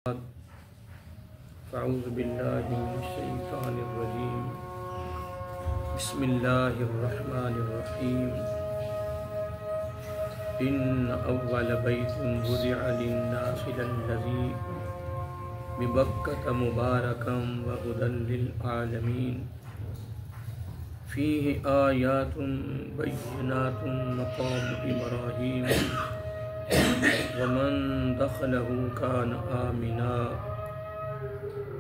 أعوذ بالله من الشيطان الرجيم بسم الله الرحمن الرحيم إن أول بيت وضع للناس للذي ببكة مباركا وهدى للعالمين فيه آيات بينات مقام إبراهيم ومن دخله كان آمنا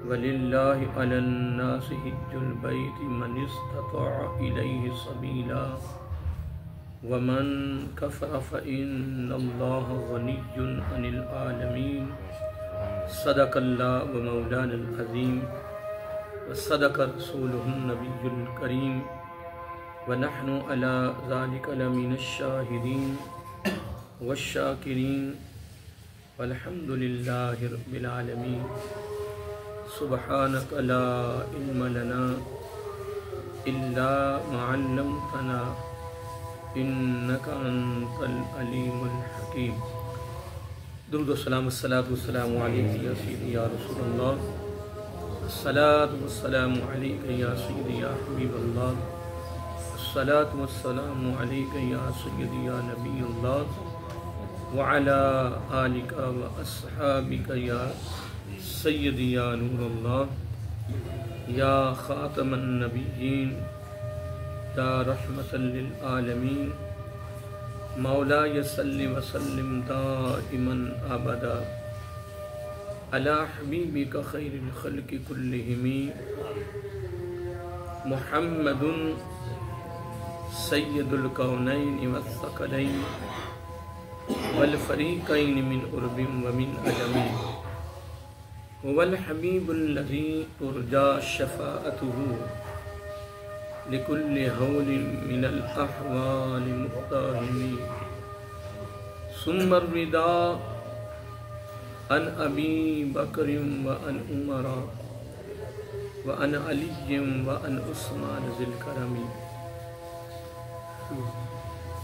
ولله على الناس حج البيت من استطاع إليه سبيلا ومن كفر فإن الله غني عن العالمين صدق الله ومولانا العظيم وصدق رسوله النبي الكريم ونحن على ذلك لمن الشاهدين والشاکرین والحمد للہ رب العالمین سبحانک لا علم لنا الا ما علمتنا انک انت العلیم الحکیم۔ درود و سلام الصلاۃ والسلام علیک یا سیدی یا رسول اللہ، الصلاۃ والسلام علیک یا سیدی یا حبیب اللہ، الصلاۃ والسلام علیک یا سیدی یا نبی اللہ وعلى آلك وأصحابك يا سيدي يا نور الله يا خاتم النبيين يا رحمة للعالمين مولاي صل وسلم دائما أبدا على حبيبك خير الخلق كلهم محمد سيد الكونين والثقلين والفريقين من عرب ومن عجم هو الحبيب الذي ترجى شفاعته لكل هول من الأحوال مقتهم ثم الرضا عن أبي بكر وعن عمر وعن علي وعن عثمان ذي الكرم۔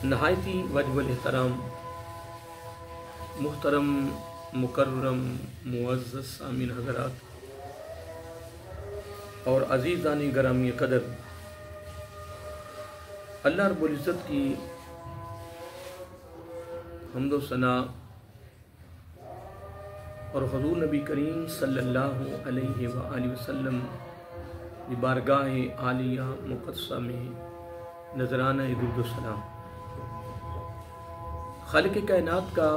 نہایتی واجب الاحترام محترم مکرم معزز سامعین حضرات اور عزیزان گرامی قدر، اللہ رب العزت کی حمد و ثنا اور حضور نبی کریم صلی اللہ علیہ وآلہ وسلم کی بارگاہ عالیہ مقدسہ میں نذرانہ درود و سلام۔ خالق کائنات کا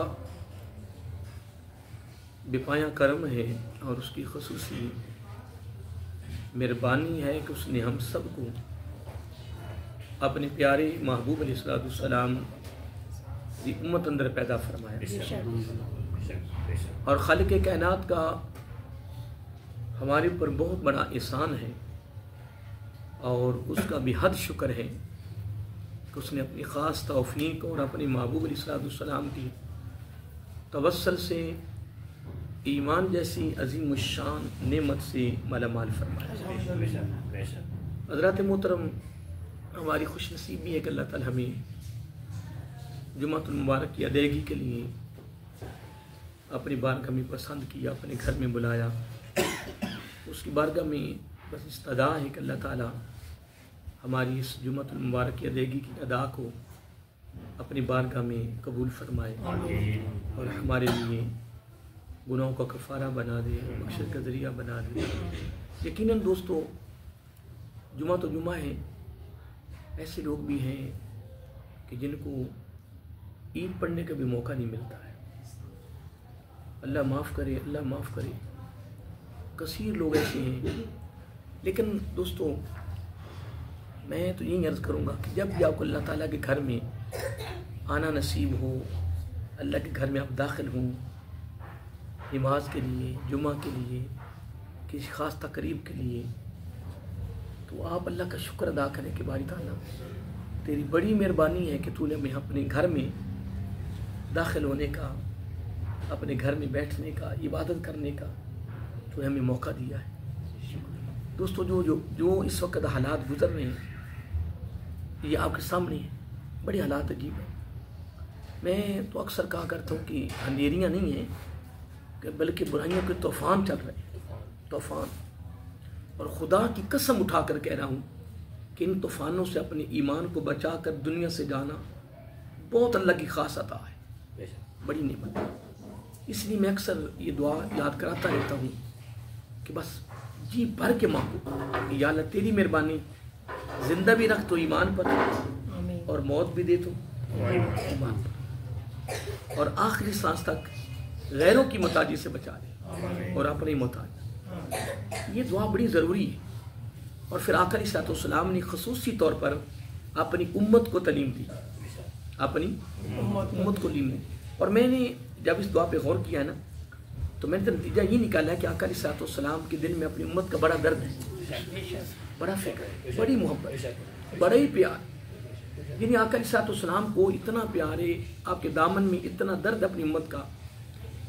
بپایا کرم ہے اور اس کی خصوصی مہربانی ہے کہ اس نے ہم سب کو اپنے پیارے محبوب علیہ السلام کی امت اندر پیدا فرمایا، اور خالق کائنات کا ہمارے اوپر بہت بڑا احسان ہے اور اس کا بھی حد شکر ہے کہ اس نے اپنی خاص توفیق اور اپنے محبوب علیہ السلام کی توسل سے ایمان جیسی عظیم الشان نعمت سے مالا مال فرمایا۔ حضرات محترم، ہماری خوش نصیبی ہے کہ اللہ تعالی ہمیں جمعۃ المبارک کی ادائیگی کے لیے اپنی بارگاہ میں پسند کیا، اپنے گھر میں بلایا۔ اس کی بارگاہ میں بس استدعا ہے کہ اللہ تعالی ہماری اس جمعۃ المبارک کی ادائیگی کی ادا کو اپنی بارگاہ میں قبول فرمائے اور ہمارے لیے گناہوں کا کفارہ بنا دے، بخشش کا ذریعہ بنا دے۔ یقیناً دوستو، جمعہ تو جمعہ ہے، ایسے لوگ بھی ہیں کہ جن کو عید پڑھنے کا بھی موقع نہیں ملتا ہے۔ اللہ معاف کرے، اللہ معاف کرے، کثیر لوگ ایسے ہیں۔ لیکن دوستو، میں تو یہی عرض کروں گا کہ جب بھی آپ کو اللہ تعالیٰ کے گھر میں آنا نصیب ہو، اللہ کے گھر میں آپ داخل ہوں نماز کے لیے، جمعہ کے لیے، کسی خاص تقریب کے لیے، تو آپ اللہ کا شکر ادا کریں کہ باری تعالیٰ تیری بڑی مہربانی ہے کہ تو نے ہمیں اپنے گھر میں داخل ہونے کا، اپنے گھر میں بیٹھنے کا، عبادت کرنے کا تو نے ہمیں موقع دیا ہے۔ دوستو، جو اس وقت حالات گزر رہے ہیں یہ آپ کے سامنے ہیں، بڑے حالات عجیب ہیں۔ میں تو اکثر کہا کرتا ہوں کہ اندھیریاں نہیں ہیں، کہ بلکہ برائیوں کے طوفان چل رہے ہیں، طوفان. اور خدا کی قسم اٹھا کر کہہ رہا ہوں کہ ان طوفانوں سے اپنے ایمان کو بچا کر دنیا سے جانا بہت اللہ کی خاص عطا ہے، بڑی نعمت ہے. اس لیے میں اکثر یہ دعا یاد کراتا رہتا ہوں کہ بس جی بھر کے مانگو، یا اللہ تیری مہربانی، زندہ بھی رکھ تو ایمان پر، اور موت بھی دے تو ایمان پر، اور آخری سانس تک غیروں کی محتاجی سے بچا دے اور اپنی محتاج. یہ دعا بڑی ضروری ہے. اور پھر آقا علیہ الصلوۃ والسلام نے خصوصی طور پر اپنی امت کو تعلیم دی، اپنی امت کو تعلیم دی. اور میں نے جب اس دعا پہ غور کیا نا تو میں نے نتیجہ یہ نکالا کہ آقا علیہ الصلوۃ والسلام کے دل میں اپنی امت کا بڑا درد ہے، بڑا فکر ہے، بڑی محبت، بڑا ہی پیار. یعنی آقا علیہ الصلوۃ والسلام کو اتنا پیار ہے، آپ کے دامن میں اتنا درد اپنی امت کا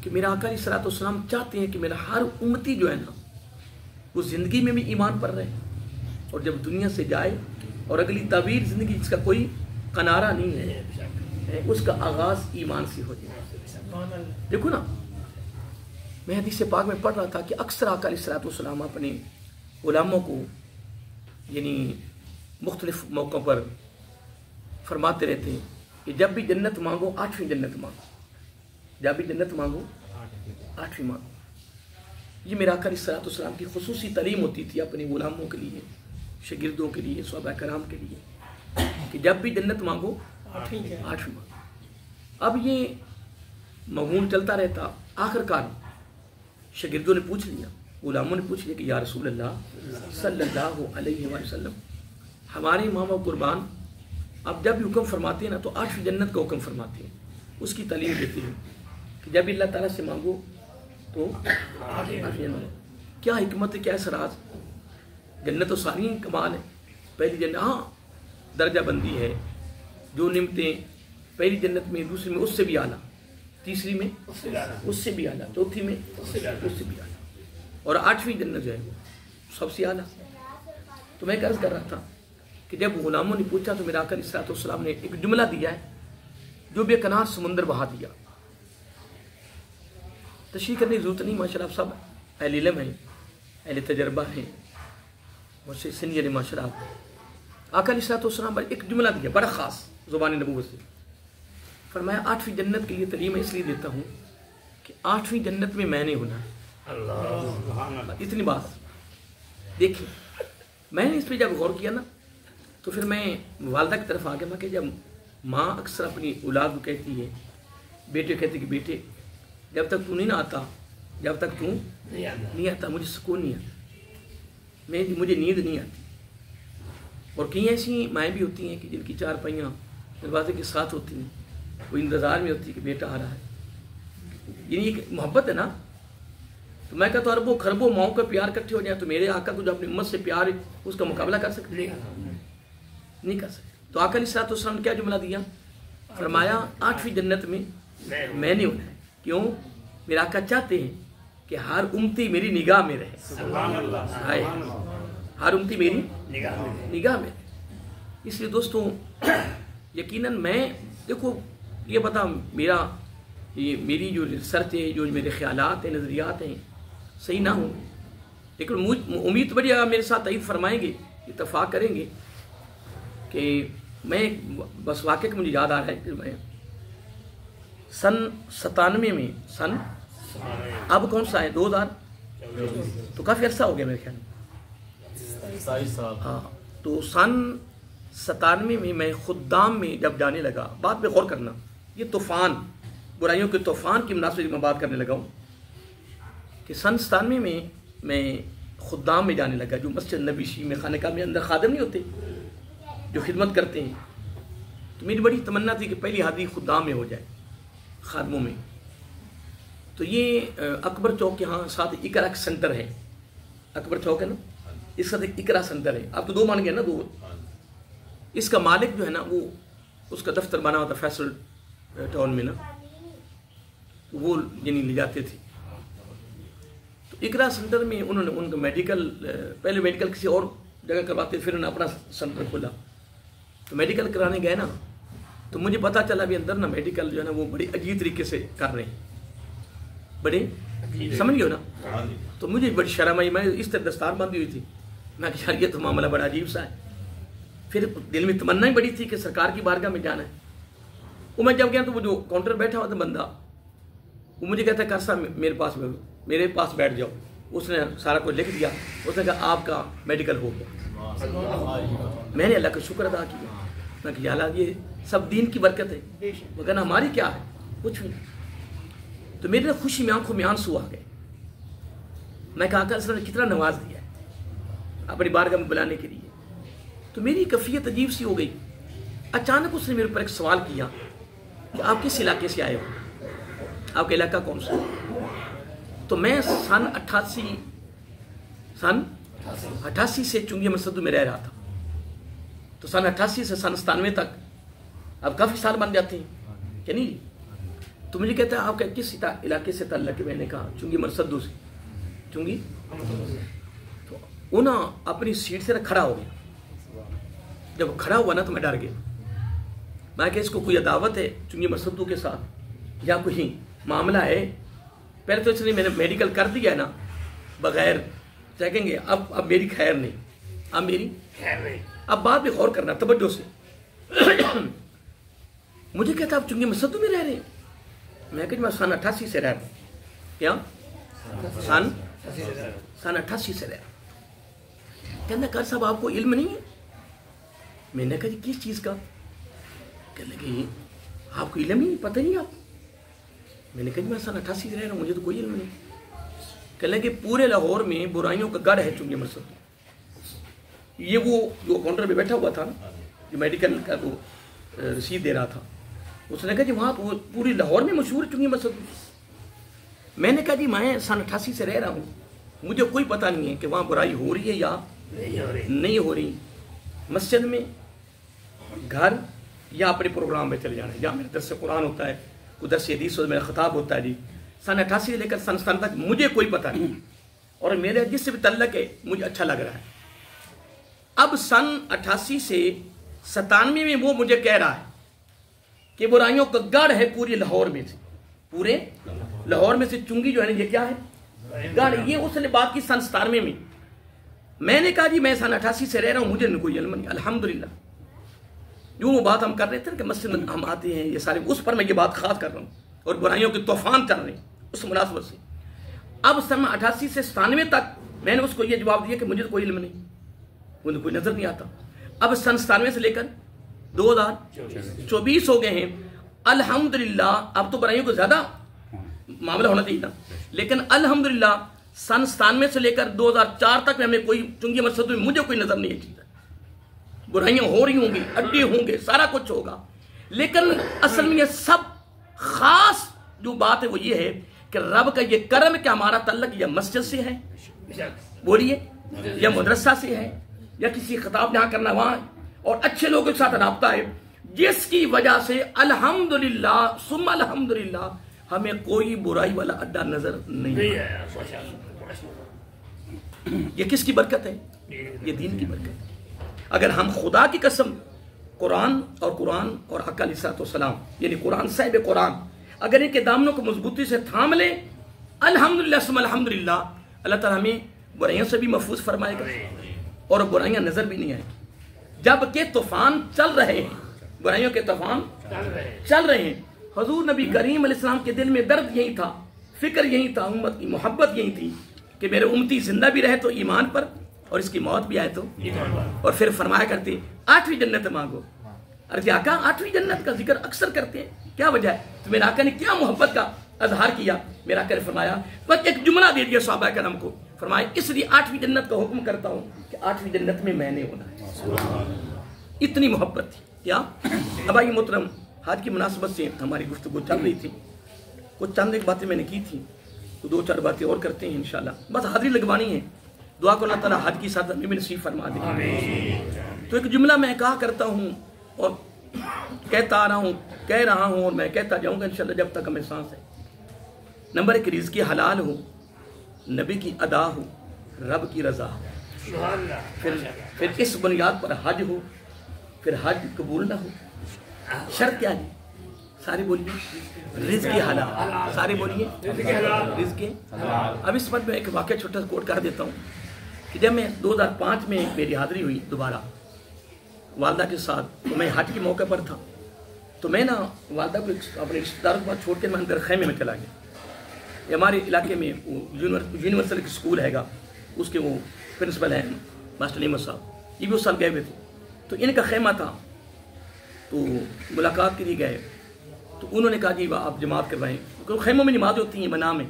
کہ میرا آقا علیہ الصلوۃ والسلام چاہتے ہیں کہ میرا ہر امتی جو ہے نا وہ زندگی میں بھی ایمان پر رہے، اور جب دنیا سے جائے اور اگلی تعبیر زندگی جس کا کوئی کنارہ نہیں ہے، اس کا آغاز ایمان سے ہو جائے. دیکھو نا، میں حدیث پاک میں پڑھ رہا تھا کہ اکثر آقا علیہ الصلوۃ والسلام اپنے غلاموں کو یعنی مختلف موقعوں پر فرماتے رہتے ہیں کہ جب بھی جنت مانگو 8ویں جنت مانگو، جب بھی جنت مانگو 8ویں مانگو. یہ میرا آقا علیہ الصلوۃ والسلام کی خصوصی تعلیم ہوتی تھی اپنے غلاموں کے لیے، شاگردوں کے لیے، صحابہ کرام کے لیے، کہ جب بھی جنت مانگو 8ویں مانگو. اب یہ مغمون چلتا رہتا. آخر کار شاگردوں نے پوچھ لیا، غلاموں نے پوچھ لیا کہ یا رسول اللہ صلی اللہ علیہ وآلہ وسلم، ہمارے امام و قربان اب جب بھی حکم فرماتے ہیں نا تو 8ویں جنت کا حکم فرماتے ہیں، اس کی تعلیم دیتے ہیں کہ جب اللہ تعالیٰ سے مانگو تو 8ویں جنت. کیا حکمت ہے، کیا سراز. جنت تو ساری کمال ہے. پہلی جنت ہاں درجہ بندی ہے، جو نعمتیں پہلی جنت میں، دوسری میں اس سے بھی اعلیٰ، تیسری میں اس سے بھی اعلیٰ، چوتھی میں اس سے بھی اعلیٰ، اور 8ویں جنت جو ہے وہ سب سے اعلیٰ. تو میں عرض کر رہا تھا کہ جب غلاموں نے پوچھا تو میرا آقا علیہ الصلوۃ والسلام نے ایک جملہ دیا ہے جو بے کنار سمندر بہا دیا. تشریح کرنے کی ضرورت نہیں، ماشاء اللہ آپ سب اہل علم ہیں، اہل تجربہ ہیں، مجھ سے سینئر ماشاء اللہ. آقا علیہ الصلوۃ والسلام پر ایک جملہ دیا بڑا خاص زبان نبوت سے، فرمایا 8ویں جنت کے لیے تعلیم اس لیے دیتا ہوں کہ 8ویں جنت میں میں نے ہونا ہے. اتنی بات دیکھیں. میں نے اس پہ جب غور کیا نا تو پھر میں والدہ کی طرف آ گیا. میں کہ جب ماں اکثر اپنی اولاد کو کہتی ہے، بیٹے کہتے کہ بیٹے جب تک تو نہیں نہ آتا، جب تک تو نہیں آتا مجھے سکون نہیں آتا، مجھے نیند نہیں آتی. اور کئی ایسی مائیں بھی ہوتی ہیں کہ جن کی 4 پہیاں دروازے کے ساتھ ہوتی ہیں، وہ انتظار میں ہوتی ہے کہ بیٹا آ رہا ہے. یعنی ایک محبت ہے نا. تو میں کہتا ہوں اربوں خربوں ماؤں کا پیار اکٹھے ہو جائیں تو میرے آقا کو جو اپنی امت سے پیار ہے اس کا مقابلہ کر سکتے نہیں کر سکتے. تو آقا علیہ الصلوۃ والسلام نے کیا جملہ دیا، فرمایا 8ویں جنت میں میں نے ہونا ہے. کیوں؟ میرے آقا چاہتے ہیں کہ ہر امتی میری نگاہ میں رہے، ہر امتی میری نگاہ میں رہے. اس لیے دوستوں یقیناً میں دیکھو یہ بتا میری جو ریسرچ ہے، جو میرے خیالات ہیں، نظریات ہیں، صحیح نہ ہوں، لیکن امید بڑی اگر میرے ساتھ تائید فرمائیں گے، اتفاق کریں گے کہ میں بس واقعہ کہ مجھے یاد آ رہا ہے کہ میں سن 97 میں اب کون سا ہے 2000 تو کافی عرصہ ہو گیا میرے خیال میں. ہاں تو سن 97 میں خدام میں جب جانے لگا، بات پہ غور کرنا، یہ طوفان برائیوں کے طوفان کی مناسبت میں بات کرنے لگا ہوں کہ سن 97 میں خدام میں جانے لگا، جو مسجد نبی شی میں خانہ کعبہ میں اندر خادم نہیں ہوتے جو خدمت کرتے ہیں. تو میری بڑی تمنا تھی کہ پہلی حاضری خدام میں ہو جائے، خادموں میں. تو یہ اکبر چوک کے ہاں ساتھ اقرا سینٹر ہے، اکبر چوک ہے نا، اس کا ایک اقرا سینٹر ہے. آپ تو 2 مان گئے نا، 2. اس کا مالک جو ہے نا وہ اس کا دفتر بنا ہوا تھا فیصل ٹاؤن میں نا، وہ یعنی لے جاتے تھے. تو اقرا سینٹر میں انہوں نے ان کا میڈیکل، پہلے میڈیکل کسی اور جگہ کرواتے، پھر انہوں نے اپنا سینٹر کھولا. تو میڈیکل کرانے گئے نا تو مجھے پتا چلا بھی اندر نا میڈیکل جو ہے نا وہ بڑی عجیب طریقے سے کر رہے ہیں، بڑے سمجھ گئے نا؟ تو مجھے بڑی شرم آئی، میں اس طرح دستار باندھی ہوئی تھی، میں کہ یار یہ تو معاملہ بڑا عجیب سا ہے۔ پھر دل میں تمنا ہی بڑی تھی کہ سرکار کی بارگاہ میں جانا ہے۔ وہ میں جب گیا تو وہ جو کاؤنٹر بیٹھا ہوا تھا بندہ، وہ مجھے کہتا ہے کر صاحب میرے پاس بیٹھ جاؤ۔ اس نے سارا کچھ لکھ دیا، اس نے کہا آپ کا میڈیکل ہو گیا۔ میں نے اللہ کا شکر ادا کیا، میں کہ یا اللہ یہ سب دین کی برکت ہے، مگر ہماری کیا ہے، کچھ نہیں۔ تو میرے خوشی میں آنکھوں میں آنسو آ گئے۔ میں کہا کہ اللہ نے کتنا نواز دیا ہے اپنی بارگاہ میں بلانے کے لیے۔ تو میری کیفیت عجیب سی ہو گئی۔ اچانک اس نے میرے اوپر ایک سوال کیا کہ آپ کس علاقے سے آئے ہو، آپ کا علاقہ کون سا؟ تو میں سن 88 سے چنگی مسدو میں رہ رہا تھا۔ تو سن 88 سے سن 97 تک اب کافی سال بن جاتے ہیں کہ نہیں؟ تو مجھے کہتا ہے آپ کا کس علاقے سے تعلق ہے؟ میں نے کہا چنگی مسدو سے۔ چنگی؟ تو انہوں اپنی سیٹ سے کھڑا ہو گیا۔ جب کھڑا ہوا نا تو میں ڈر گیا، میں کہ اس کو کوئی عداوت ہے چنگی مسدو کے ساتھ یا کوئی معاملہ ہے؟ پہلے تو اس نے میں نے میڈیکل کر دیا ہے نا بغیر چیکنگ گے، اب میری خیر نہیں، اب میری خیر نہیں، اب بات بھی غور کرنا توجہ سے۔ مجھے کہتا آپ چنگی مسدو میں رہ رہے ہیں؟ میں کہ میں سن 88 سے رہ رہا ہوں۔ کیا سن 88 سے رہ رہا ہوں؟ کہنا کر صاحب آپ کو علم نہیں ہے؟ میں نے کہا جی کس چیز کا؟ کہنے لگے آپ کو علم نہیں، پتہ نہیں آپ؟ میں نے کہا جی میں سن 88 سے رہ رہا ہوں، مجھے تو کوئی علم نہیں۔ کہنے لگے پورے لاہور میں برائیوں کا گڑھ ہے چنگی مسدو۔ یہ وہ جو کاؤنٹر پہ بیٹھا ہوا تھا نا، جو میڈیکل کا وہ رسید دے رہا تھا، اس نے کہا جی وہاں پوری لاہور میں مشہور چنگی مسدو۔ میں نے کہا جی میں سن 88 سے رہ رہا ہوں، مجھے کوئی پتہ نہیں ہے کہ وہاں برائی ہو رہی ہے یا نہیں ہو رہی، مسجد میں، گھر، یا اپنے پروگرام میں چلے جانا ہے، یا میرے درس قرآن ہوتا ہے، کوئی درس حدیث ہوتا ہے، میرا خطاب ہوتا ہے۔ جی سن 88 سے لے کر سن 97 تک مجھے کوئی پتہ نہیں، اور میرے جس سے بھی تعلق ہے مجھے اچھا لگ رہا ہے۔ اب سن 88 سے 97 میں وہ مجھے کہہ رہا ہے کہ برائیوں کا گڑھ ہے پوری لاہور میں سے، پورے لاہور میں سے چنگی جو ہے نا یہ کیا ہے، گڑھ۔ یہ اس نے بات کی سن 97 میں۔ میں نے کہا جی میں سن 88 سے رہ رہا ہوں، مجھے کوئی علم نہیں، الحمدللہ۔ جو وہ بات ہم کر رہے تھے کہ مسجد میں ہم آتے ہیں یہ سارے، اس پر میں یہ بات خاص کر رہا ہوں، اور برائیوں کے طوفان چل رہے ہیں اس مناسبت سے۔ اب سن 88 سے 97 تک میں نے اس کو یہ جواب دیا کہ مجھے کوئی علم نہیں، مجھے کوئی نظر نہیں آتا۔ اب سن 97 سے لے کر 2024 ہو گئے ہیں، الحمدللہ۔ اب تو برائیوں کو زیادہ معاملہ ہونا چاہیے تھا، لیکن الحمدللہ سن 97 سے لے کر 2004 تک میں ہمیں کوئی چنگی مسدو میں مجھے کوئی نظر نہیں آتی۔ برائیاں ہو رہی ہوں گی، اڈے ہوں گے، سارا کچھ ہوگا، لیکن اصل میں یہ سب خاص جو بات ہے وہ یہ ہے کہ رب کا یہ کرم کہ ہمارا تعلق یا مسجد سے ہے، بولیے، یا مدرسہ سے ہے، یا کسی خطاب جہاں کرنا وہاں، اور اچھے لوگوں کے ساتھ رابطہ ہے، جس کی وجہ سے الحمدللہ ثم الحمدللہ ہمیں کوئی برائی والا اڈا نظر نہیں ہے۔ یہ کس کی برکت ہے؟ یہ دین کی برکت ہے۔ اگر ہم خدا کی قسم قرآن اور آقا علیہ السلام یعنی قرآن صاحب قرآن اگر ان کے دامنوں کو مضبوطی سے تھام لیں، الحمدللہ ثم الحمدللہ، اللہ تعالیٰ ہمیں برائیوں سے بھی محفوظ فرمائے گا اور برائیاں نظر بھی نہیں آئیں گی۔ جب کہ طوفان چل رہے ہیں، برائیوں کے طوفان چل رہے ہیں، حضور نبی کریم علیہ السلام کے دل میں درد یہی تھا، فکر یہی تھا، امت کی محبت یہی تھی کہ میرے امتی زندہ بھی رہے تو ایمان پر، اور اس کی موت بھی آئے تو ایمان پر۔ اور پھر فرمایا کرتے 8ویں جنت مانگو۔ عرض آقا 8ویں جنت کا ذکر اکثر کرتے ہیں، کیا وجہ ہے؟ تو میرے آقا نے کیا محبت کا اظہار کیا؟ میرا آقا نے فرمایا، بس ایک جملہ دے دیا صحابہ کرام کو، فرمایا اس لیے 8ویں جنت کا حکم کرتا ہوں کہ 8ویں جنت میں میں نے ہونا ہے۔ اتنی محبت تھی۔ کیا اب آئیے محترم، حج کی مناسبت سے ہماری گفتگو چل رہی تھی، کچھ چند ایک باتیں میں نے کی تھی، تو 2-4 باتیں اور کرتے ہیں انشاءاللہ، بس حاضری لگوانی ہے۔ دعا کو اللہ تعالیٰ حج کی ساتھ ہمیں نصیب فرما دے۔ تو ایک جملہ میں کہا کرتا ہوں اور کہتا رہا ہوں اور میں کہتا جاؤں گا انشاءاللہ جب تک ہمیں سانس ہے۔ نمبر 1، رزق حلال ہو، نبی کی ادا ہو، رب کی رضا ہو، پھر اس بنیاد پر حج ہو، پھر حج قبول نہ ہو۔ شرط کیا ہے؟ سارے بولیے رزق حلال، سارے بولیے رزق حلال۔ اب اس وقت میں ایک واقعہ چھوٹا سا کوٹ کر دیتا ہوں کہ جب میں 2005 میں میری حاضری ہوئی دوبارہ والدہ کے ساتھ، تو میں حج کے موقع پر تھا، تو میں نا والدہ کو اپنے رشتہ داروں کے پاس چھوڑ کے میں اندر خیمے میں چلا گیا۔ یہ ہمارے علاقے میں یونیورسل اسکول ہے گا، اس کے وہ پرنسپل ہیں ماسٹر نیمت صاحب، یہ بھی اس سال گئے ہوئے تھے، تو ان کا خیمہ تھا، تو ملاقات کے لیے گئے، تو انہوں نے کہا جی آپ جماعت کروائیں، کیونکہ خیموں میں نماز ہوتی ہیں بنا میں،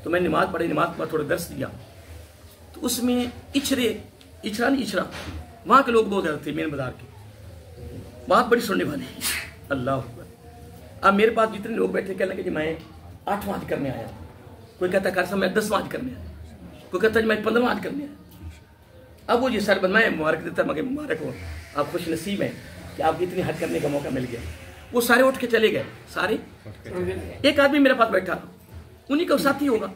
تو میں نے نماز پڑھی، نماز کے بعد تھوڑا درس دیا، تو اس میں اچھرا وہاں کے لوگ بہت زیادہ تھے، مین بازار کے، بات بڑی سننے والے ہیں، اللہ اکبر۔ اب میرے پاس جتنے لوگ بیٹھے کہنے لگے کہ میں 8واں حج کرنے آیا، کوئی کہتا ہے صاحب میں 10واں حج کرنے آیا، کوئی کہتا ہے میں 15واں حج کرنے آیا۔ اب وہ یہ سر میں مبارک دیتا، مگر مبارک ہو، آپ خوش نصیب ہیں کہ آپ کو اتنی حج کرنے کا موقع مل گیا۔ وہ سارے اٹھ کے چلے گئے، سارے، ایک آدمی میرے پاس بیٹھا، انہی کا ساتھی ہوگا،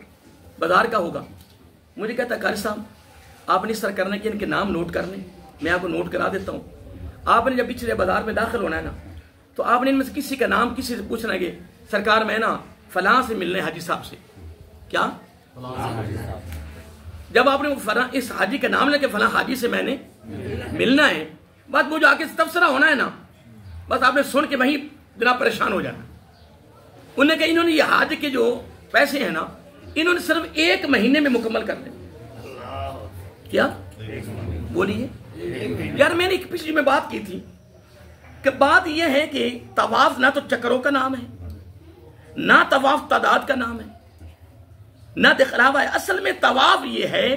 بازار کا ہوگا، مجھے کہتا ہے قاری صاحب آپ نے اس طرح کرنا کہ ان کے نام نوٹ کر لیں، میں آپ کو نوٹ کرا دیتا ہوں، آپ نے جب پچھلے بازار میں داخل ہونا ہے نا، تو آپ نے ان میں سے کسی کا نام کسی سے پوچھنا ہے کہ سرکار میں نا فلاں سے ملنے حاجی صاحب سے، کیا جب آپ نے اس حاجی کا نام لے کے فلاں حاجی سے میں نے ملنا ہے، بس وہ جو آ کے تبصرہ ہونا ہے نا، بس آپ نے سن کے وہیں بنا پریشان ہو جانا۔ انہوں نے کہا انہوں نے یہ حج کے جو پیسے ہیں نا، انہوں نے صرف 1 مہینے میں مکمل کر دیں۔ کیا بولیے یار، میں نے ایک پچھلی میں بات کی تھی کہ بات یہ ہے کہ طواف نہ تو چکروں کا نام ہے، نہ طواف تعداد کا نام ہے، نہ دکھلاوا ہے۔ اصل میں طواف یہ ہے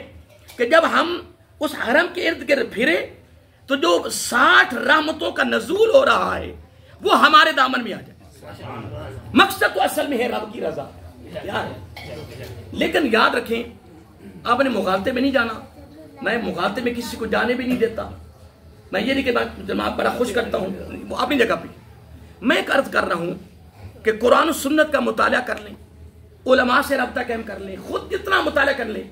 کہ جب ہم اس حرم کے ارد گرد پھرے تو جو 60 رحمتوں کا نزول ہو رہا ہے وہ ہمارے دامن میں آ جائے۔ مقصد تو اصل میں ہے رب کی رضا یار، لیکن یاد رکھیں آپ نے مغالطے میں نہیں جانا، میں مغالطے میں کسی کو جانے بھی نہیں دیتا، میں یہ نہیں کہ میں بڑا خوش کرتا ہوں وہ اپنی جگہ پہ، میں ایک عرض کر رہا ہوں کہ قرآن و سنت کا مطالعہ کر لیں، علماء سے رابطہ قائم کر لیں، خود جتنا مطالعہ کر لیں،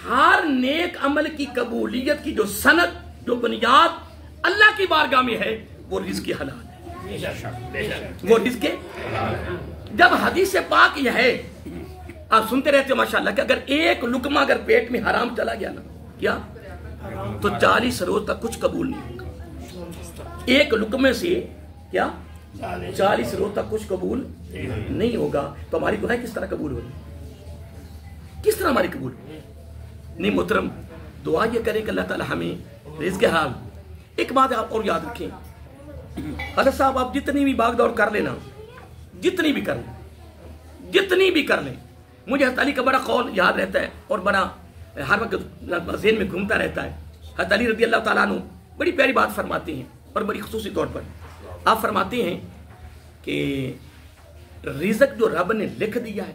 ہر نیک عمل کی قبولیت کی جو سند، جو بنیاد اللہ کی بارگاہ میں ہے وہ رزق حلال ہے، وہ رزق جب حدیث پاک یہ ہے، آپ سنتے رہتے ہو ماشاءاللہ کہ اگر ایک لقمہ اگر پیٹ میں حرام چلا گیا نا، کیا تو 40 روز تک کچھ قبول نہیں ہوگا، ایک لقمے سے کیا 40 روز تک کچھ قبول نہیں ہوگا، تو ہماری گناہ کس طرح قبول ہوگی، کس طرح ہماری قبول ہوگی؟ نہیں محترم، دعا یہ کریں کہ اللہ تعالی ہمیں رزق حلال۔ ایک بات آپ اور یاد رکھیں، حضرت صاحب آپ جتنی بھی بھاگ دوڑ کر لینا، جتنی بھی کر لیں، مجھے حضرت علی کا بڑا قول یاد رہتا ہے اور بڑا ہر وقت ذہن میں گھومتا رہتا ہے۔ حضرت علی رضی اللہ تعالیٰ عنہ بڑی پیاری بات فرماتے ہیں، اور بڑی خصوصی طور پر آپ فرماتے ہیں کہ رزق جو رب نے لکھ دیا ہے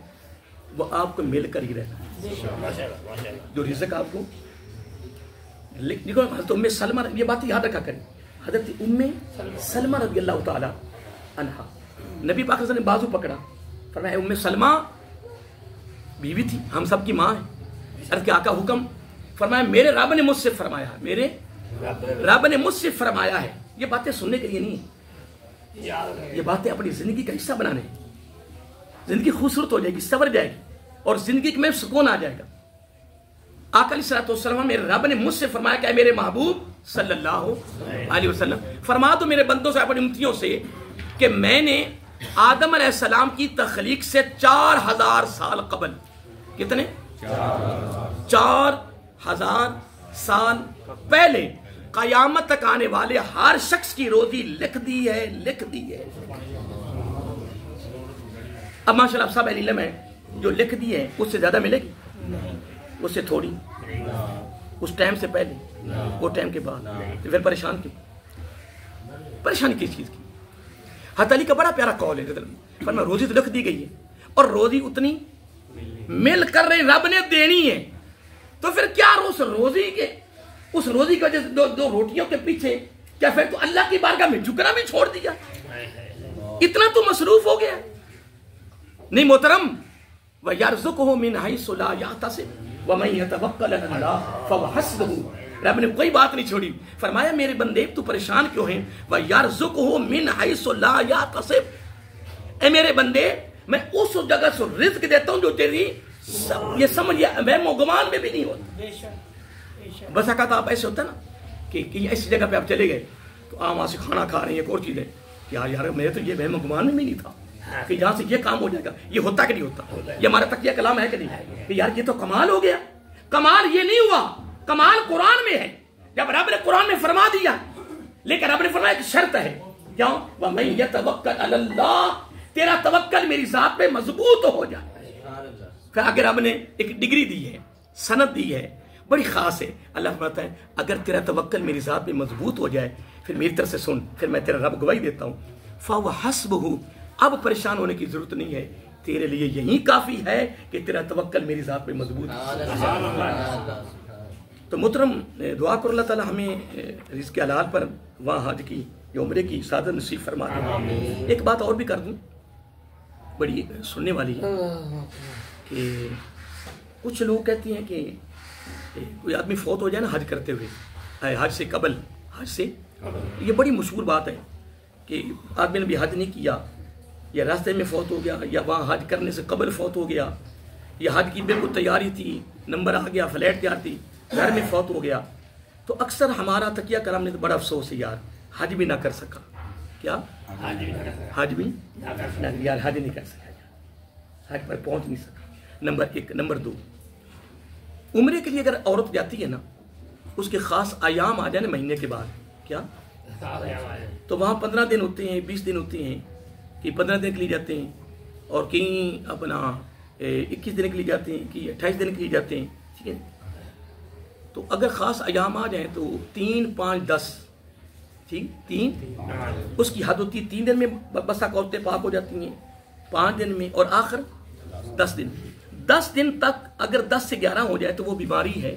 وہ آپ کو مل کر ہی رہتا ہے، جو رزق آپ کو دیکھو حضرت ام سلمہ، یہ بات یاد رکھا کریں، حضرت ام سلمہ رضی اللہ تعالیٰ عنہا، نبی پاک صلی اللہ علیہ وسلم نے بازو پکڑا، فرمایا ام سلمہ بیوی تھی، ہم سب کی ماں ہے، عرض کیا آقا حکم، فرمایا میرے رب نے مجھ سے فرمایا ہے، میرے رب نے مجھ سے فرمایا ہے۔ یہ باتیں سننے کے لیے نہیں ہیں، یہ باتیں اپنی زندگی کا حصہ بنانے ہیں، زندگی خوبصورت ہو جائے گی، سنور جائے گی، اور زندگی میں سکون آ جائے گا۔ آقا علیہ الصلوۃ والسلام، میرے رب نے مجھ سے فرمایا کہ اے میرے محبوب صلی اللہ علیہ وسلم، فرما دو میرے بندوں سے، اپنی امتیوں سے، کہ میں نے آدم علیہ السلام کی تخلیق سے 4000 سال قبل، کتنے 4000 سال پہلے قیامت تک آنے والے ہر شخص کی روزی لکھ دی ہے۔ اب ماشاءاللہ سب علم ہے، جو لکھ دی ہے اس سے زیادہ ملے گی، اس سے تھوڑی، اس ٹائم سے پہلے، وہ ٹائم کے بعد، تو پھر پریشان کیوں؟ پریشانی کس چیز کی؟ حضرت علی کا بڑا پیارا قول ہے، فرمایا روزی تو لکھ دی گئی ہے، اور روزی اتنی مل کر رہے رب نے دینی ہے، تو پھر کیا اس روزی کی وجہ سے دو روٹیوں کے پیچھے کیا پھر تو اللہ کی بارگاہ میں جھکنا بھی چھوڑ دیا؟ اتنا تو مصروف ہو گیا؟ نہیں محترم، وَيَرْزُقُهُ مِنْ حَيْثُ لَا يَحْتَسِبُ وَمَن يَتَوَكَّلْ عَلَى اللَّهِ فَهُوَ حَسْبُهُ۔ رب نے کوئی بات نہیں چھوڑی، فرمایا میرے بندے تو پریشان کیوں ہیں؟ وَيَرْزُقُهُ مِنْ حَيْثُ لَا يَحْتَسِبُ، اے میرے بندے میں اس جگہ سے رزق دیتا ہوں جو تیری یہ سمجھ وہم و گمان میں بھی نہیں ہوتا. بس اوقات آپ ایسے ہوتا نا کہ ایسی جگہ پہ آپ چلے گئے تو آپ وہاں سے کھانا کھا رہے ہیں ایک اور چیز ہے یار میرے تو یہ وہم و گمان میں نہیں تھا کہ یہاں سے یہ کام ہو جائے گا. یہ ہوتا کہ نہیں ہوتا؟ یہ ہمارا تقیہ کلام ہے کہ نہیں کہ یار یہ تو کمال ہو گیا. کمال یہ نہیں ہوا، کمال قرآن میں ہے. جب رب نے قرآن میں فرما دیا، لیکن رب نے فرمایا ایک شرط ہے، کیا؟ وَمَن يَتَوَكَّلْ عَلَى اللَّهِ، تیرا توکل میری ذات پہ مضبوط ہو جائے. پھر اگر رب نے ایک ڈگری دی ہے، سند دی ہے، بڑی خاص ہے. اللہ فرماتا ہے اگر تیرا توکل میری ذات پہ مضبوط ہو جائے پھر میری طرف سے سن، پھر میں تیرا رب گواہی دیتا ہوں. فَهُوَ حَسْبُهُ، اب پریشان ہونے کی ضرورت نہیں ہے، تیرے لیے یہی کافی ہے کہ تیرا توکل میری ذات پہ مضبوط ہے. تو محترم دعا کرو اللہ تعالیٰ ہمیں رزق حلال پر وہاں حج کی یا عمرے کی سعادت نصیب فرما دے. ایک بات اور بھی کر دوں، بڑی سننے والی ہے کہ کچھ لوگ کہتے ہیں کہ کوئی آدمی فوت ہو جائے نا حج کرتے ہوئے، حج سے قبل، حج سے یہ بڑی مشہور بات ہے کہ آدمی نے بھی حج نہیں کیا یا راستے میں فوت ہو گیا یا وہاں حج کرنے سے قبل فوت ہو گیا یا حج کی بالکل تیاری تھی، نمبر آ گیا، فلیٹ تیار تھی، گھر میں فوت ہو گیا. تو اکثر ہمارا تقیہ کرام نے تو بڑا افسوس ہے یار حج بھی نہ کر سکا. کیا حج بھی یار حج نہیں کر سکا، حج پر پہنچ نہیں سکا. نمبر ایک. نمبر دو، عمرے کے لیے اگر عورت جاتی ہے نا، اس کے خاص ایام آ جائیں مہینے کے بعد، کیا تو وہاں 15 دن ہوتے ہیں، 20 دن ہوتے ہیں، کہ 15 دن کے لیے جاتے ہیں اور کہیں اپنا 21 دن کے لیے جاتے ہیں، کہ 28 دن کے لیے جاتے ہیں. ٹھیک ہے، تو اگر خاص ایام آ جائیں تو 3، 5، 10، ٹھیک 3 اس کی حد ہوتی ہے. 3 دن میں بسا عورتیں پاک ہو جاتی ہیں، 5 دن میں، اور آخر 10 دن. 10 دن تک اگر 10 سے 11 ہو جائے تو وہ بیماری ہے،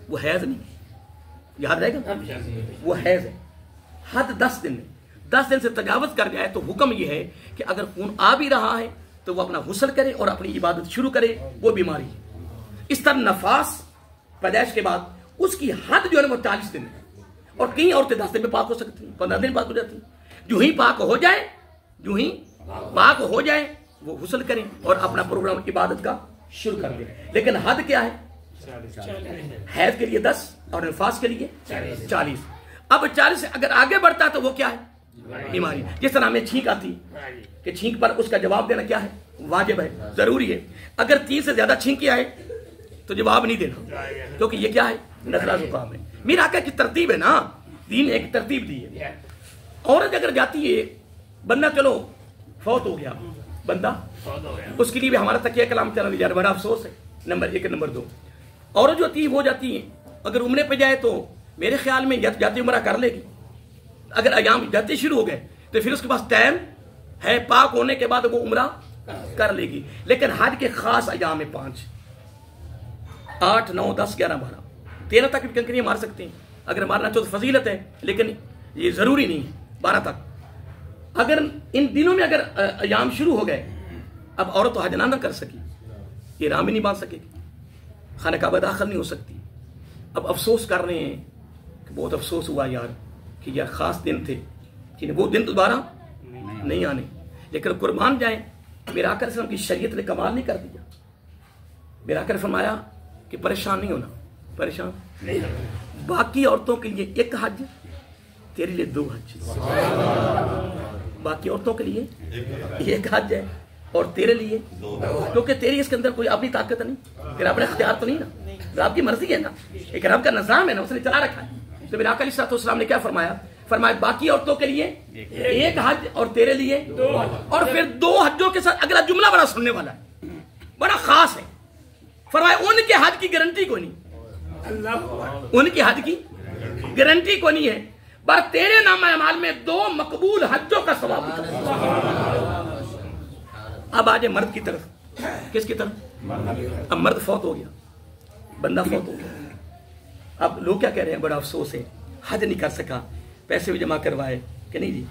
وہ حیض نہیں. یاد رہے گا، وہ حیض ہے. حد 10 دن ہے. 10 دن سے تجاوز کر جائے تو حکم یہ ہے کہ اگر خون آ بھی رہا ہے تو وہ اپنا غسل کرے اور اپنی عبادت شروع کرے، وہ بیماری ہے. اس طرح نفاس پیدائش کے بعد اس کی حد جو ہے وہ 40 دن ہے، اور کئی عورتیں 10 دن میں پاک ہو سکتی ہیں، 15 دن پاک ہو جاتی ہیں. جو ہی پاک ہو جائے، جو ہی پاک ہو جائے وہ غسل کریں اور اپنا پروگرام عبادت کا شروع کر دیں. لیکن حد کیا ہے؟ حیض کے لیے 10 اور نفاس کے لیے 40. اب 40 سے اگر آگے بڑھتا ہے تو وہ کیا ہے؟ بیماری. جس طرح ہمیں چھینک آتی کہ چھینک پر اس کا جواب دینا کیا ہے؟ واجب ہے، ضروری ہے. اگر 3 سے زیادہ چھینکی آئے تو جواب نہیں دینا، کیونکہ یہ کیا ہے؟ نزلہ زکام ہے. میرا آقا کی ترتیب ہے نا، دین ایک ترتیب دی ہے. عورت اگر جاتی ہے، بندہ چلو فوت ہو گیا، بندہ اس کے لیے بھی ہمارا تقیہ کلام چلا نہیں جا رہا، بڑا افسوس ہے. نمبر 1. نمبر 2، عورت جو ہوتی ہے وہ جاتی ہے، اگر عمرے پہ جائے تو میرے خیال میں جاتی عمرہ کر لے گی. اگر ایام جاتے شروع ہو گئے تو پھر اس کے پاس ٹائم ہے، پاک ہونے کے بعد وہ عمرہ کر لے گی. لیکن حج کے خاص ایام ہیں 5، 8، 9، 10، 11، 12، 13 تک بھی کنکریاں مار سکتے ہیں. اگر مارنا چاہو تو فضیلت ہے، لیکن یہ ضروری نہیں ہے 12 تک. اگر ان دنوں میں اگر ایام شروع ہو گئے، اب عورت تو حج نہ کر سکی، یہ احرام بھی نہیں باندھ سکے گی، خانہ کعبہ داخل نہیں ہو سکتی. اب افسوس کر رہے ہیں کہ بہت افسوس ہوا یار کہ یار خاص دن تھے کہ وہ دن دوبارہ نہیں آنے. لیکن قربان جائیں، میرا آقا صلی اللہ علیہ وسلم کی شریعت نے کمال نہیں کر دیا. میرا آقا نے فرمایا کہ پریشان نہیں ہونا، پریشان نہیں ہونا. باقی عورتوں کے لیے 1 حج، تیرے لیے 2 حج. باقی عورتوں کے لیے 1 حج ہے اور تیرے لیے 2، کیونکہ تیری اس کے اندر کوئی اپنی طاقت نہیں، پھر اپنے اختیار تو نہیں نا، رب کی مرضی ہے نا، ایک رب کا نظام ہے نا، اس نے چلا رکھا ہے. تو میرے آقا علیہ السلام نے کیا فرمایا؟ فرمایا باقی عورتوں کے لیے 1 حج اور تیرے لیے 2 حج. اور پھر 2 حجوں کے ساتھ اگلا جملہ بڑا سننے والا ہے، بڑا خاص ہے. فرمایا ان کے حج کی گارنٹی کو نہیں، ان کے حج کی گارنٹی کو نہیں ہے، پر تیرے نام اعمال میں 2 مقبول حجوں کا ثواب ہوتا. اب آجے مرد کی طرف. کس کی طرف؟ اب مرد فوت ہو گیا، بندہ فوت ہو گیا. اب لوگ کیا کہہ رہے ہیں؟ بڑا افسوس ہے، حج نہیں کر سکا، پیسے بھی جمع کروائے کہ نہیں جی.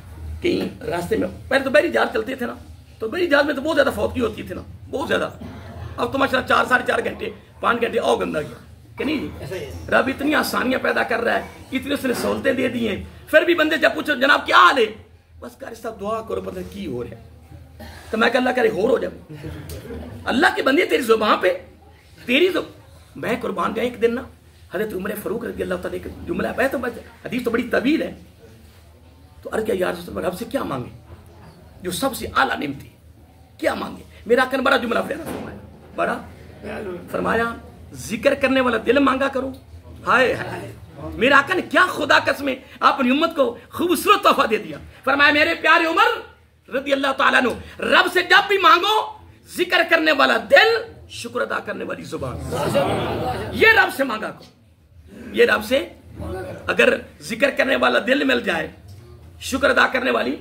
کہیں راستے میں پہلے تو بحری جہاز چلتے تھے نا، تو بحری جہاز میں تو بہت زیادہ فوتگی ہوتی تھی نا، بہت زیادہ. اب تو ماشاء اللہ 4، 4.5 گھنٹے، 5 گھنٹے اور گندہ گیا کہ نہیں جی. رب اتنی آسانیاں پیدا کر رہا ہے، اتنی اس نے سہولتیں دے دی ہیں. پھر بھی بندے جب پوچھو جناب کیا حال ہے، بس قاری صاحب دعا کرو، پتہ کی ہو رہا ہے. تو میں کہ اللہ کرے غور ہو جائے اللہ کی بندی تیری زبان پہ میں قربان گئے ایک دن نا حضرت عمر فاروق رضی اللہ تعالیٰ کا جملہ ہے تو حدیث تو بڑی طویل ہے تو عرض کیا یا رسول اللہ رب سے کیا مانگے جو سب سے اعلیٰ نعمت ہے کیا مانگے میرا آقا نے بڑا جملہ بڑا فرمایا ذکر کرنے والا دل مانگا کرو ہائے ہائے میرا آقا نے کیا خدا قسم اپنی امت کو خوبصورت تحفہ دے دیا فرمایا میرے پیارے عمر رضی اللہ تعالیٰ عنہ رب سے جب بھی مانگو ذکر کرنے والا دل شکر ادا کرنے والی زبان یہ رب سے مانگا کرو یہ رب سے اگر ذکر کرنے والا دل مل جائے شکر ادا کرنے والی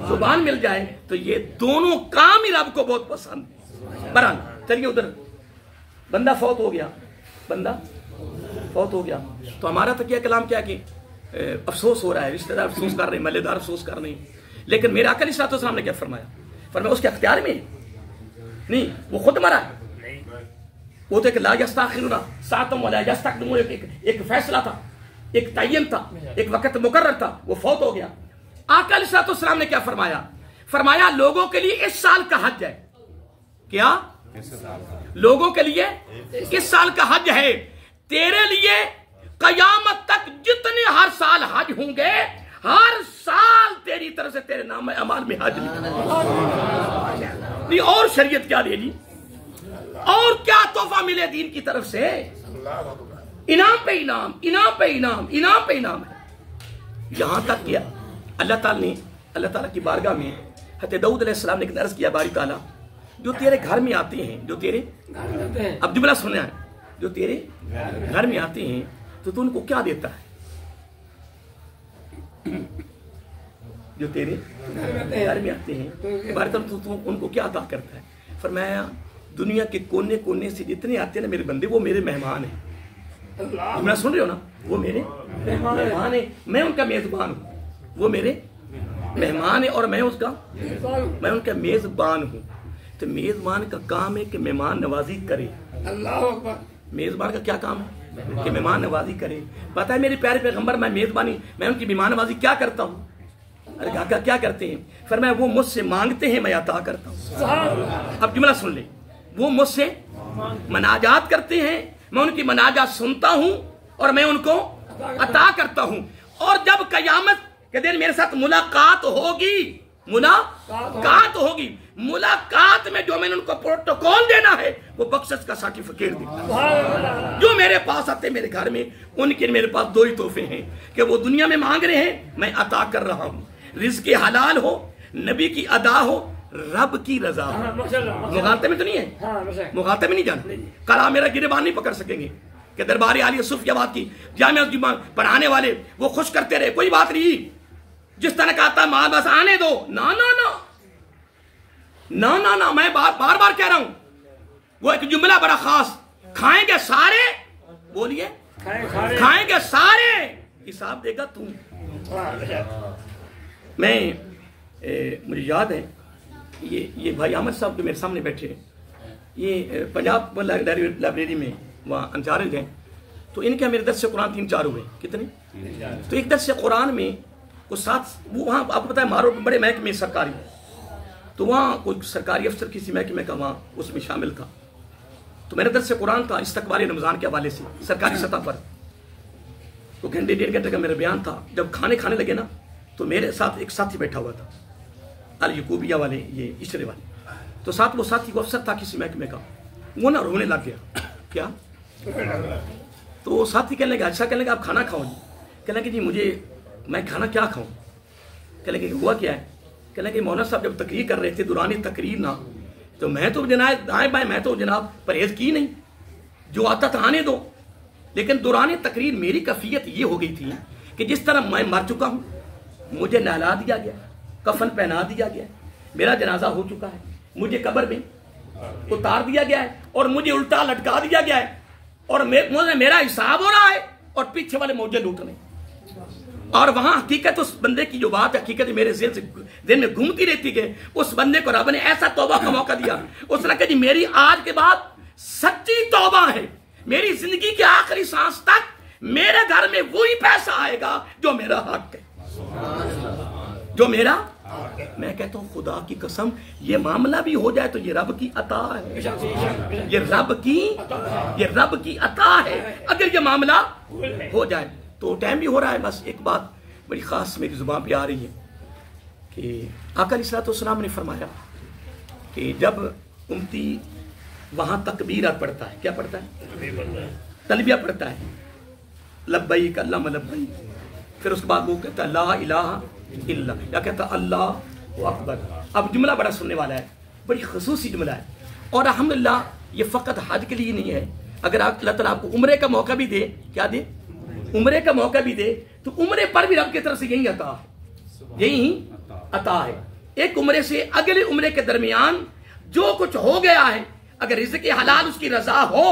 زبان مل جائے تو یہ دونوں کام ہی رب کو بہت پسند ہے بران چلیے ادھر بندہ فوت ہو گیا تو ہمارا تکیہ کلام کیا کہ افسوس ہو رہا ہے رشتہ دار افسوس کر رہے ہیں محلے دار افسوس کر رہے ہیں لیکن میرا آقا علیہ الصلوۃ والسلام نے کیا فرمایا اس کے اختیار میں نہیں وہ خود مرا ہے وہ تو ایک لا یستاخرون ساعۃ ولا یستقدمون ایک فیصلہ تھا ایک تعین تھا ایک وقت مقرر تھا وہ فوت ہو گیا آقا علیہ الصلوۃ والسلام نے کیا فرمایا لوگوں کے لیے اس سال کا حج ہے کیا لوگوں کے لیے اس سال کا حج ہے تیرے لیے قیامت تک جتنے ہر سال حج ہوں گے ہر سال تیری طرف سے تیرے نام اعمال میں حج نہیں اور شریعت کیا دے گی اور کیا تحفہ ملے دین کی طرف سے انعام پہ انعام انعام پہ انعام انعام پہ انعام ہے یہاں تک کیا اللہ تعالیٰ کی بارگاہ میں حضرت داؤد علیہ السلام نے عرض کیا باری تعالیٰ جو تیرے گھر میں آتے ہیں جو تیرے اب جملہ سننا ہے جو تیرے گھر میں آتے ہیں تو ان کو کیا دیتا ہے جو تیرے گھر میں آتے ہیں باری تعالیٰ تو ان کو کیا عطا کرتا ہے فرمایا دنیا کے کونے کونے سے جتنے آتے ہیں نا میرے بندے وہ میرے مہمان ہیں جملہ سن رہے ہو نا وہ میرے مہمان ہیں میں ان کا میزبان ہوں وہ میرے مہمان ہے اور میں ان کا میزبان ہوں تو میزبان کا کام ہے کہ مہمان نوازی کرے میزبان کا کیا کام ہے کہ مہمان نوازی کرے پتہ ہے میرے پیارے پیغمبر میں ان کی مہمان نوازی کیا کرتا ہوں ارے آقا کیا کرتے ہیں فرمایا وہ مجھ سے مانگتے ہیں میں عطا کرتا ہوں اب جملہ سن لیں وہ مجھ سے مناجات کرتے ہیں میں ان کی مناجات سنتا ہوں اور میں ان کو عطا کرتا ہوں اور جب قیامت کے دن میرے ساتھ ملاقات ہوگی ملاقات میں جو میں نے ان کو پروٹوکول دینا ہے وہ بخشش کا سرٹیفکیٹ دیتا جو میرے پاس آتے میرے گھر میں ان کے میرے پاس دو ہی تحفے ہیں کہ وہ دنیا میں مانگ رہے ہیں میں عطا کر رہا ہوں رزق حلال ہو نبی کی ادا ہو رب کی رضا مغالطے میں تو نہیں ہے مغالطے میں نہیں جانا کلا میرا گریبان نہیں پکڑ سکیں گے کہ دربار عالیہ صوفیہ بات کی جامعہ پڑھانے والے وہ خوش کرتے رہے کوئی بات نہیں جس طرح کہتا ہے ماں بس آنے دو نا میں بار بار کہہ رہا ہوں وہ ایک جملہ بڑا خاص کھائیں گے سارے بولیے کھائیں گے سارے حساب دے گا تم میں مجھے یاد ہے یہ بھائی احمد صاحب جو میرے سامنے بیٹھے یہ پنجاب لائبریری میں وہاں انچارج ہیں تو ان کے میرے درس قرآن 3-4 ہوئے کتنے تو ایک درس قرآن میں وہ ساتھ وہاں آپ کو پتا ہے مارو بڑے محکمے سرکاری تو وہاں کوئی سرکاری افسر کسی محکمے کا وہاں اس میں شامل تھا تو میرا درس قرآن تھا استقبال رمضان کے حوالے سے سرکاری سطح پر تو گھنٹے 1.5 گھنٹے کا میرا بیان تھا جب کھانے لگے نا تو میرے ساتھ ایک ساتھی بیٹھا ہوا تھا الکوبیہ والے یہ اشرے والے تو ساتھ وہ ساتھی کو افسر تھا کسی محکمے کا وہ نا رونے لگ گیا کیا تو وہ ساتھی کہنے لگا اچھا کہنے لگا آپ کھانا کھاؤ کہنے لگے جی میں کھانا کیا کھاؤں کہنے لگے ہوا کیا ہے کہنے لگے مولانا صاحب جب تقریر کر رہے تھے دوران تقریر نا تو میں تو جناب دائیں بائیں میں تو جناب پرہیز کی نہیں جو آتا تھا آنے دو لیکن دوران تقریر میری کیفیت یہ ہو گئی تھی کہ جس طرح میں مر چکا ہوں مجھے نہلا دیا گیا کفن پہنا دیا گیا میرا جنازہ ہو چکا ہے مجھے قبر میں اتار دیا گیا ہے اور مجھے الٹا لٹکا دیا گیا ہے اور میرا حساب ہو رہا ہے اور پیچھے والے موجے لوٹ رہے اور وہاں حقیقت اس بندے کی جو بات ہے حقیقت میرے ذہن میں گھومتی رہتی کہ اس بندے کو رب نے ایسا توبہ کا موقع دیا اس نے کہا جی میری آج کے بعد سچی توبہ ہے میری زندگی کے آخری سانس تک میرے گھر میں وہی پیسہ آئے گا جو میرا حق ہے جو میرا میں کہتا ہوں خدا کی قسم یہ معاملہ بھی ہو جائے تو یہ رب کی عطا ہے، یہ رب کی عطا ہے اگر یہ معاملہ ہو جائے تو۔ ٹائم بھی ہو رہا ہے، بس ایک بات بڑی خاص میری زبان پہ آ رہی ہے کہ آقا علیہ السلام نے فرمایا کہ جب امتی وہاں تکبیرات پڑھتا ہے، کیا پڑھتا ہے؟ تلبیہ پڑھتا ہے، لبیک اللہم لبیک، پھر اس کے بعد وہ کہتا ہے لا الہ الا، یا کہتا ہے اللہ اکبر۔ اب جملہ بڑا سننے والا ہے، بڑی خصوصی جملہ ہے، اور الحمدللہ یہ فقط حج کے لیے نہیں ہے۔ اگر اللہ تعالیٰ آپ کو عمرے کا موقع بھی دے، کیا دے؟ عمرے کا موقع بھی دے تو عمرے پر بھی رب کی طرف سے یہی عطا ہے، یہی عطا ہے۔ ایک عمرے سے اگلے عمرے کے درمیان جو کچھ ہو گیا ہے، اگر رزق حلال اس کی رضا ہو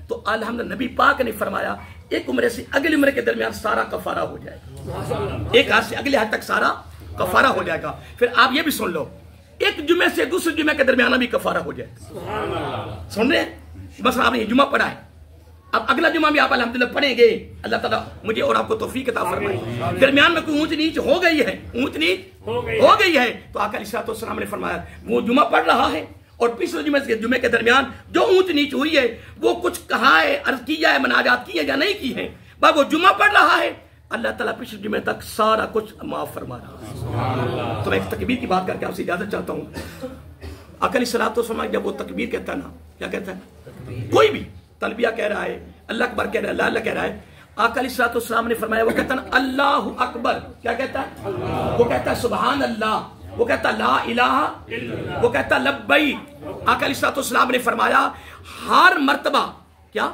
تو الحمدللہ نبی پاک نے فرمایا ایک عمرے سے اگلے عمرے کے درمیان سارا کفارہ ہو جائے گا، ایک ہاتھ سے اگلے ہاتھ تک سارا کفارہ ہو جائے گا۔ پھر آپ یہ بھی سن لو، ایک جمعے سے دوسرے جمعے کے درمیان بھی کفارہ ہو جائے گا۔ سن رہے ہیں؟ بس آپ نے یہ جمعہ پڑھا ہے، اب اگلا جمعہ بھی آپ الحمدللہ پڑھیں گے، اللہ تعالیٰ مجھے اور آپ کو توفیق عطا فرمائے۔ درمیان میں کوئی اونچ نیچ ہو گئی ہے، اونچ نیچ ہو گئی ہے تو آقا علیہ السلام نے فرمایا وہ جمعہ پڑھ رہا ہے اور پچھلے جمعے کے درمیان جو اونچ نیچ ہوئی ہے، وہ کچھ کہا ہے، عرض کیا ہے، مناجات کی ہے یا نہیں کی ہے، وہ جمعہ پڑھ رہا ہے، اللہ تعالیٰ پچھلے جمعے تک سارا کچھ معاف فرما رہا ہے۔ تو میں ایک تکبیر کی بات کر کے آپ سے اجازت چاہتا ہوں۔ آقا علیہ السلام جب وہ تکبیر کہتا ہے نا، کیا کہتا ہے؟ کوئی بھی تلبیہ کہہ رہا ہے، اللہ اکبر کہہ رہا ہے، اللہ کہہ رہا ہے، آقا علیہ السلام نے فرمایا، وہ کہتا ہے اللہ اکبر، کیا کہتا ہے؟ وہ کہتا ہے سبحان اللہ، وہ کہتا ہے لا الہ، وہ کہتا ہے لبیک۔ آقا علیہ السلام نے فرمایا ہر مرتبہ کیا؟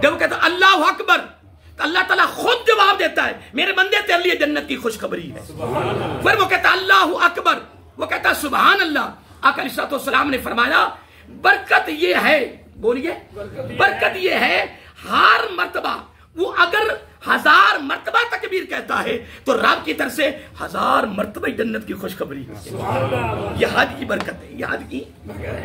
جب وہ کہتا ہے اللہ اکبر تو اللہ تعالیٰ خود جواب دیتا ہے میرے بندے تیرے لیے جنت کی خوشخبری ہے۔ پھر وہ کہتا ہے اللہ اکبر، وہ کہتا ہے سبحان اللہ۔ آقا علیہ السلام نے فرمایا برکت یہ ہے، بولیے، برکت یہ ہے ہر مرتبہ وہ اگر 1000 مرتبہ تکبیر کہتا ہے تو رب کی طرف سے 1000 مرتبہ جنت کی خوشخبری ہے۔ یہ حج کی برکت ہے، یہ حج کی۔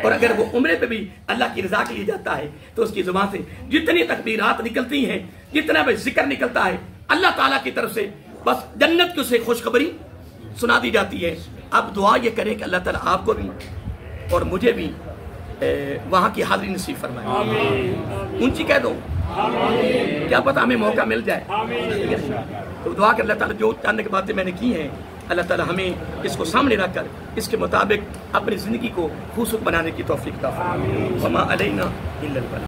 اور اگر وہ عمرے پہ بھی اللہ کی رضا کے لیے جاتا ہے تو اس کی زبان سے جتنی تکبیرات نکلتی ہیں، جتنا بھی ذکر نکلتا ہے، اللہ تعالیٰ کی طرف سے بس جنت کی اسے خوشخبری سنا دی جاتی ہے۔ اب دعا یہ کریں کہ اللہ تعالیٰ آپ کو بھی اور مجھے بھی وہاں کی حاضری نصیب فرمائے۔ اونچی کہہ دو، کیا پتہ ہمیں موقع مل جائے۔ تو دعا کہ اللہ تعالیٰ جو جاننے کی باتیں میں نے کی ہیں، اللہ تعالیٰ ہمیں اس کو سامنے رکھ کر اس کے مطابق اپنی زندگی کو خوبصورت بنانے کی توفیق عطا فرمائے۔ وما علینا الا البلاغ۔